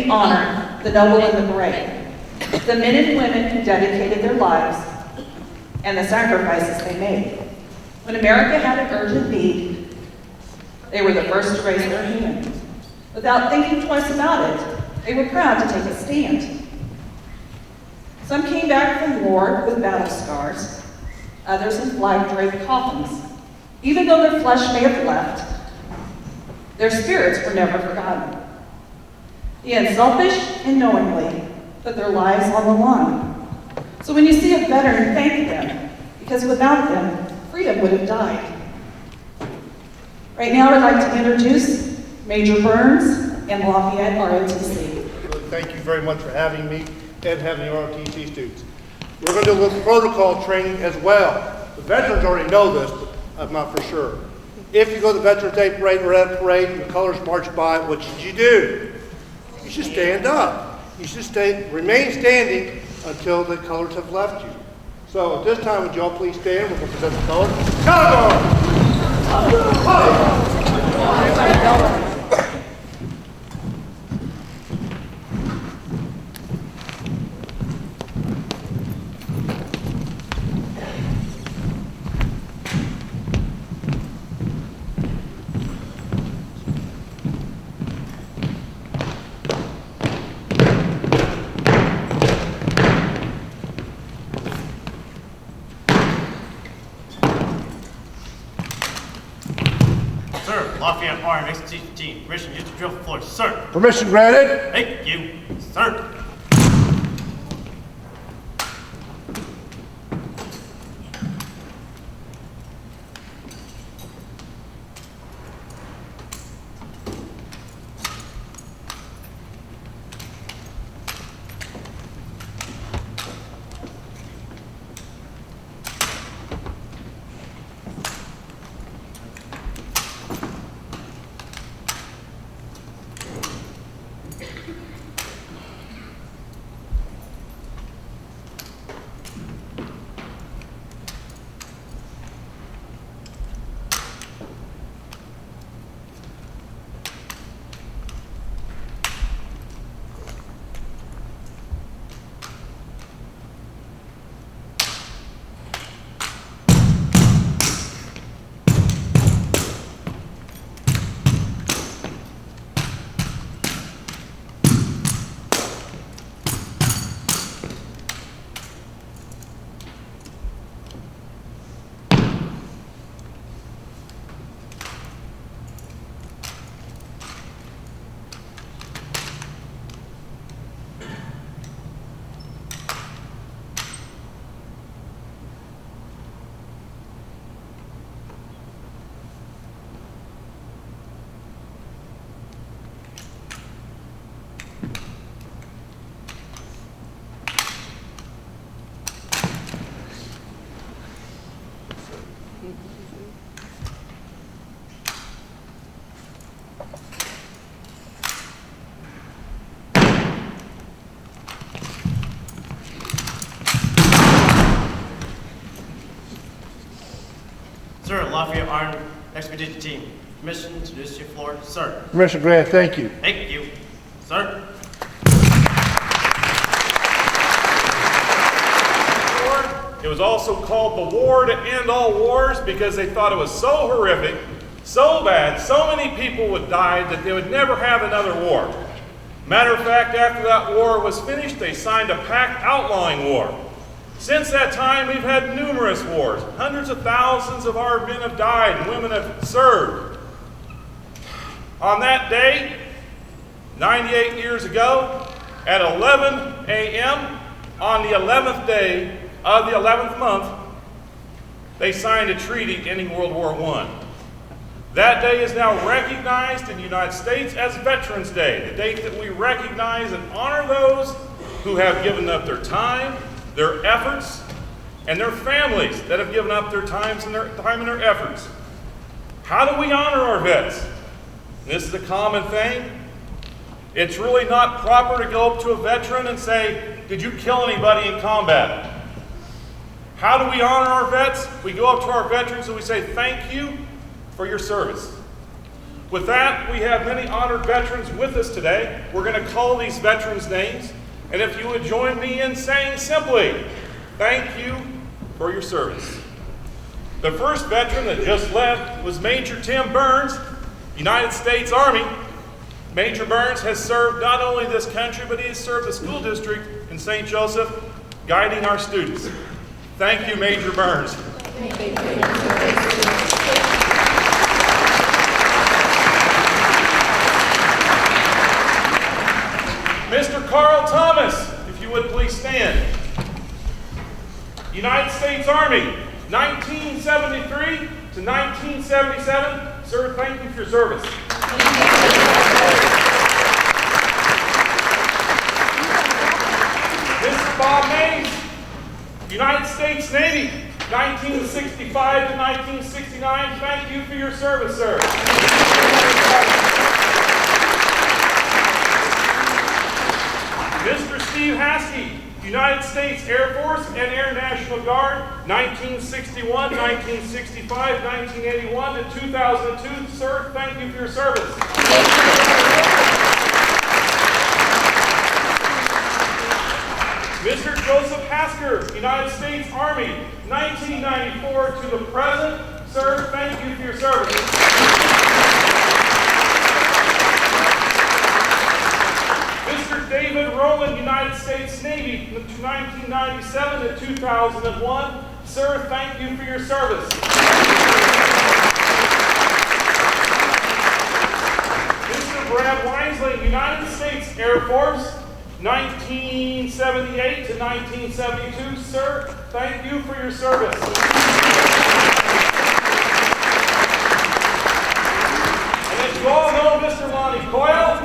we honor the noble and the brave, the men and women who dedicated their lives and the sacrifices they made. When America had an urgent need, they were the first to raise their hand. Without thinking twice about it, they were proud to take a stand. Some came back from war with battle scars, others in flag-draped coffins. Even though their flesh may have left, their spirits were never forgotten. The unselfish and knowingly put their lives on the line. So when you see a veteran, thank them, because without them, freedom would have died. Right now, I'd like to introduce Major Burns and Lafayette ROTC. Thank you very much for having me and having the ROTC students. We're going to do a little protocol training as well. The veterans already know this, but I'm not for sure. If you go to the Veterans Day Parade or at a parade and the colors march by, what should you do? You should stand up. You should remain standing until the colors have left you. So at this time, would you all please stand? We're going to present the colors. Color! Sir, Lafayette Arm, X-Team, permission to use the drill floor, sir. Permission granted. Thank you, sir. Sir, Lafayette Armed Expedition Team, permission to use your floor, sir. Permission granted. Thank you. Thank you, sir. It was also called the War to End All Wars because they thought it was so horrific, so bad, so many people would die that they would never have another war. Matter of fact, after that war was finished, they signed a pact outlawing war. Since that time, we've had numerous wars. Hundreds of thousands of our men have died and women have served. On that day, 98 years ago, at 11 a.m., on the 11th day of the 11th month, they signed a treaty ending World War I. That day is now recognized in the United States as Veterans Day, the date that we recognize and honor those who have given up their time, their efforts, and their families that have given up their time and their efforts. How do we honor our vets? This is a common thing. It's really not proper to go up to a veteran and say, "Did you kill anybody in combat?" How do we honor our vets? We go up to our veterans and we say, "Thank you for your service." With that, we have many honored veterans with us today. We're going to call these veterans' names, and if you would join me in saying simply, thank you for your service. The first veteran that just left was Major Tim Burns, United States Army. Major Burns has served not only this country, but he has served the school district in St. Joseph, guiding our students. Thank you, Major Burns. Mr. Carl Thomas, if you would please stand. United States Army, 1973 to 1977. Sir, thank you for your service. Mr. Bob Mays, United States Navy, 1965 to 1969. Thank you for your service, sir. Mr. Steve Haskey, United States Air Force and Air National Guard, 1961, 1965, 1981 to 2002. Sir, thank you for your service. Mr. Joseph Hasker, United States Army, 1994 to the present. Sir, thank you for your service. Mr. David Rowland, United States Navy, 1997 to 2001. Sir, thank you for your service. Mr. Brad Wisely, United States Air Force, 1978 to 1972. Sir, thank you for your service. And as you all know, Mr. Lonnie Coyle,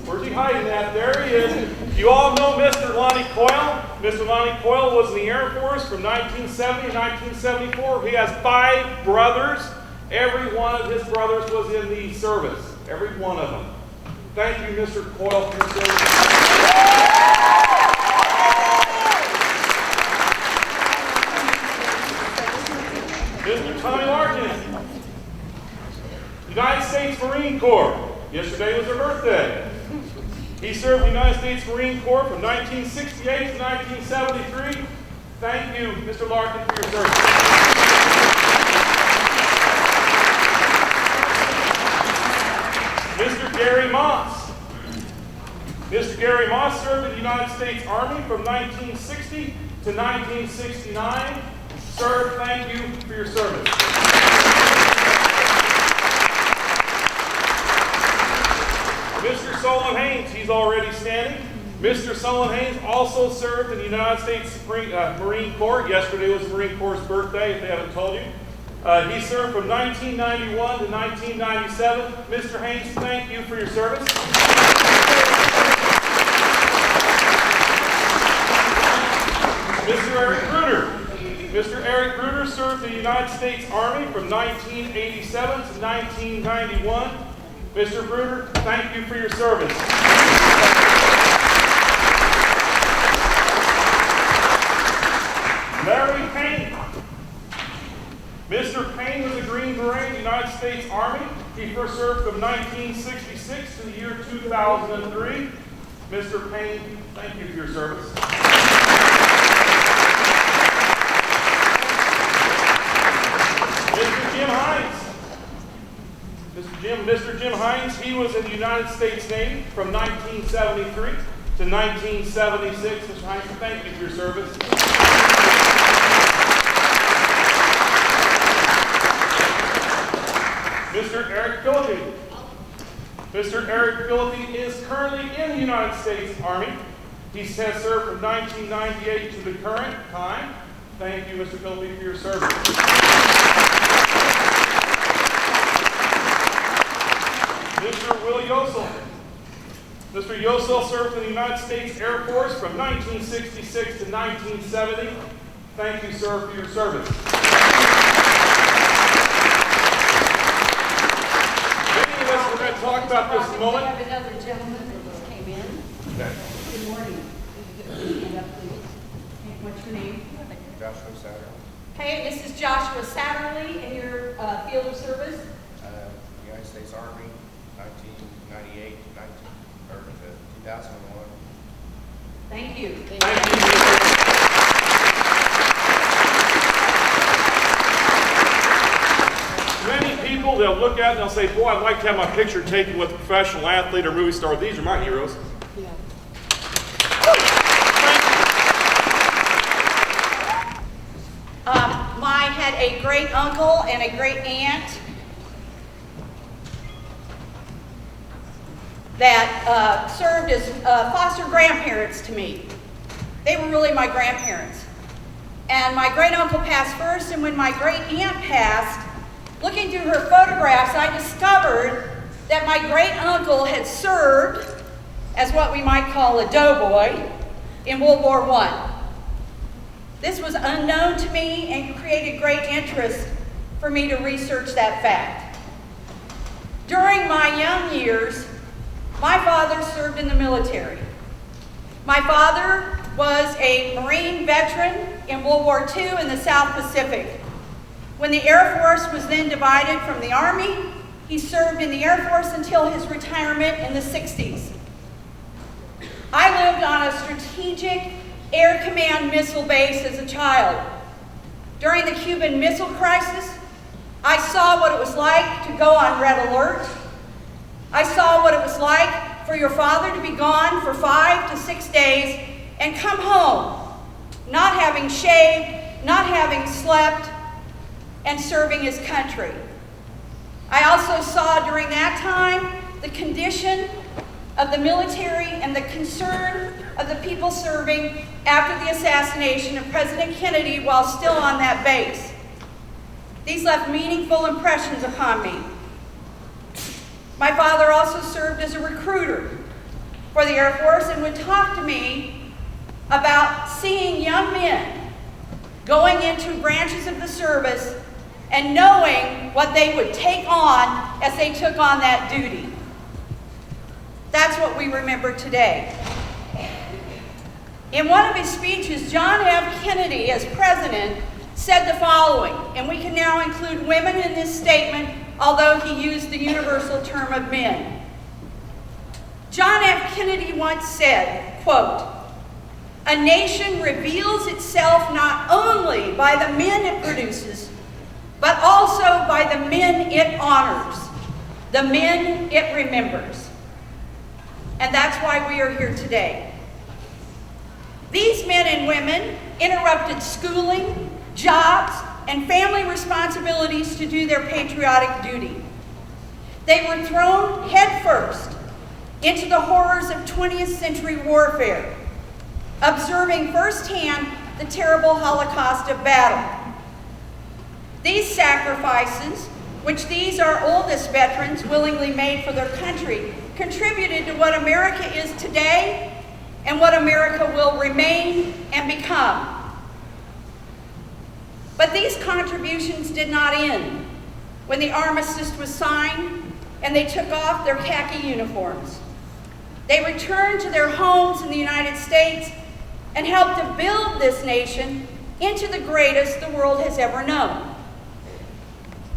where's he hiding at? There he is. You all know Mr. Lonnie Coyle. Mr. Lonnie Coyle was in the Air Force from 1970 to 1974. He has 5 brothers. Every one of his brothers was in the service. Every one of them. Thank you, Mr. Coyle, for your service. Mr. Tommy Larkin, United States Marine Corps. Yesterday was her birthday. He served the United States Marine Corps from 1968 to 1973. Thank you, Mr. Larkin, for your service. Mr. Gary Moss. Mr. Gary Moss served in the United States Army from 1960 to 1969. Sir, thank you for your service. Mr. Solon Haynes, he's already standing. Mr. Solon Haynes also served in the United States Marine Corps. Yesterday was the Marine Corps' birthday, if they haven't told you. He served from 1991 to 1997. Mr. Haynes, thank you for your service. Mr. Eric Bruder. Mr. Eric Bruder served in the United States Army from 1987 to 1991. Mr. Bruder, thank you for your service. Larry Payne. Mr. Payne was a Green Beret in the United States Army. He first served from 1966 to the year 2003. Mr. Payne, thank you for your service. Mr. Jim Hines. Mr. Jim Hines, he was in the United States Navy from 1973 to 1976. Mr. Hines, thank you for your service. Mr. Eric Philippi. Mr. Eric Philippi is currently in the United States Army. He has served from 1998 to the current time. Thank you, Mr. Philippi, for your service. Mr. Will Yosel. Mr. Yosel served in the United States Air Force from 1966 to 1970. Thank you, sir, for your service. Many of us are going to talk about this moment. We have another gentleman that just came in. Okay. Good morning. Stand up, please. What's your name? Joshua Satterley, Okay, this is Joshua Satterley, and your field of service? United United States Army, 1998 to 2001. Thank you. Many people, they'll look at it and they'll say, boy, I'd like to have my picture taken with a professional athlete or movie star. These are my heroes. Yeah. I had a great uncle and a great aunt that served as foster grandparents to me. They were really my grandparents. And my great uncle passed first, and when my great aunt passed, looking through her photographs, I discovered that my great uncle had served as what we might call a doughboy in World War I. This was unknown to me and created great interest for me to research that fact. During my young years, my father served in the military. My father was a Marine veteran in World War II in the South Pacific. When the Air Force was then divided from the Army, he served in the Air Force until his retirement in the 60s. I lived on a strategic Air Command missile base as a child. During the Cuban Missile Crisis, I saw what it was like to go on red alert. I saw what it was like for your father to be gone for 5 to 6 days and come home, not having shaved, not having slept, and serving his country. I also saw during that time the condition of the military and the concern of the people serving after the assassination of President Kennedy while still on that base. These left meaningful impressions upon me. My father also served as a recruiter for the Air Force and would talk to me about seeing young men going into branches of the service and knowing what they would take on as they took on that duty. That's what we remember today. In one of his speeches, John F. Kennedy, as president, said the following, and we can now include women in this statement, although he used the universal term of men. John F. Kennedy once said, quote, "A nation reveals itself not only by the men it produces, but also by the men it honors, the men it remembers." And that's why we are here today. These men and women interrupted schooling, jobs, and family responsibilities to do their patriotic duty. They were thrown headfirst into the horrors of 20th century warfare, observing firsthand the terrible Holocaust of battle. These sacrifices, which these our oldest veterans willingly made for their country, contributed to what America is today and what America will remain and become. But these contributions did not end when the armistice was signed and they took off their khaki uniforms. They returned to their homes in the United States and helped to build this nation into the greatest the world has ever known.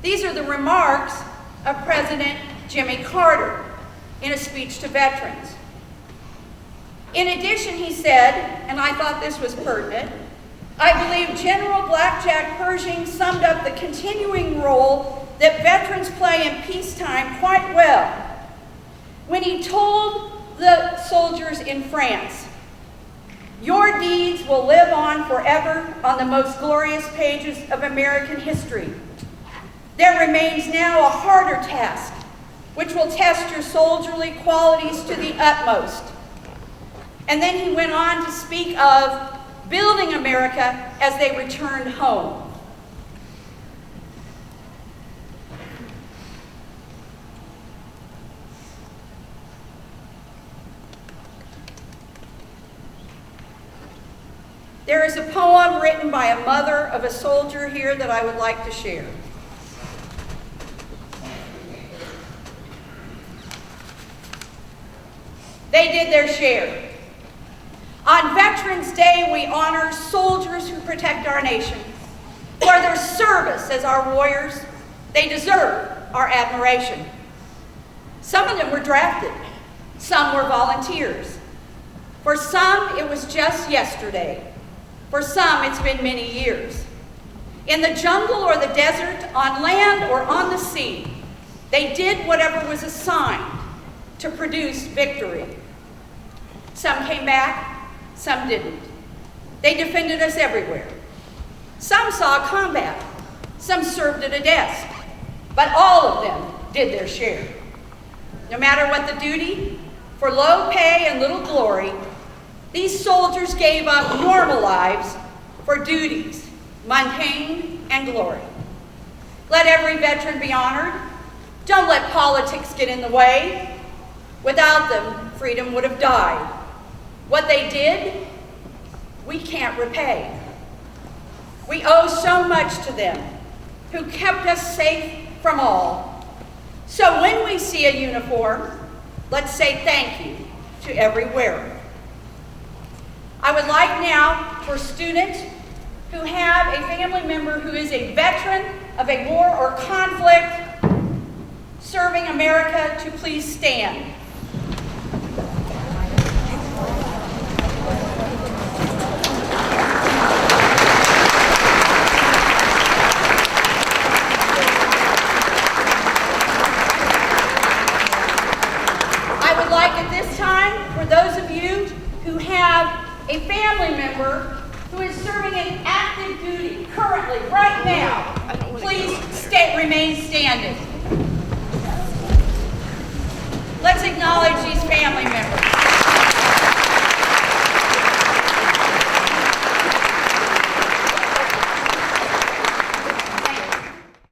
These are the remarks of President Jimmy Carter in a speech to veterans. In addition, he said, and I thought this was pertinent, "I believe General Blackjack Pershing summed up the continuing role that veterans play in peacetime quite well when he told the soldiers in France, 'Your deeds will live on forever on the most glorious pages of American history. There remains now a harder task, which will test your soldierly qualities to the utmost.'" And then he went on to speak of building America as they returned home. There is a poem written by a mother of a soldier here that I would like to share. They did their share. On Veterans Day, we honor soldiers who protect our nation. For their service as our warriors, they deserve our admiration. Some of them were drafted. Some were volunteers. For some, it was just yesterday. For some, it's been many years. In the jungle or the desert, on land or on the sea, they did whatever was assigned to produce victory. Some came back, some didn't. They defended us everywhere. Some saw combat, some served at a desk, but all of them did their share. No matter what the duty, for low pay and little glory, these soldiers gave up normal lives for duties, mundane and glory. Let every veteran be honored. Don't let politics get in the way. Without them, freedom would have died. What they did, we can't repay. We owe so much to them, who kept us safe from all. So when we see a uniform, let's say thank you to every wearer. I would like now for students who have a family member who is a veteran of a war or conflict serving America to please stand. I would like at this time, for those of you who have a family member who is serving in active duty currently, right now, please remain standing. Let's acknowledge these family members.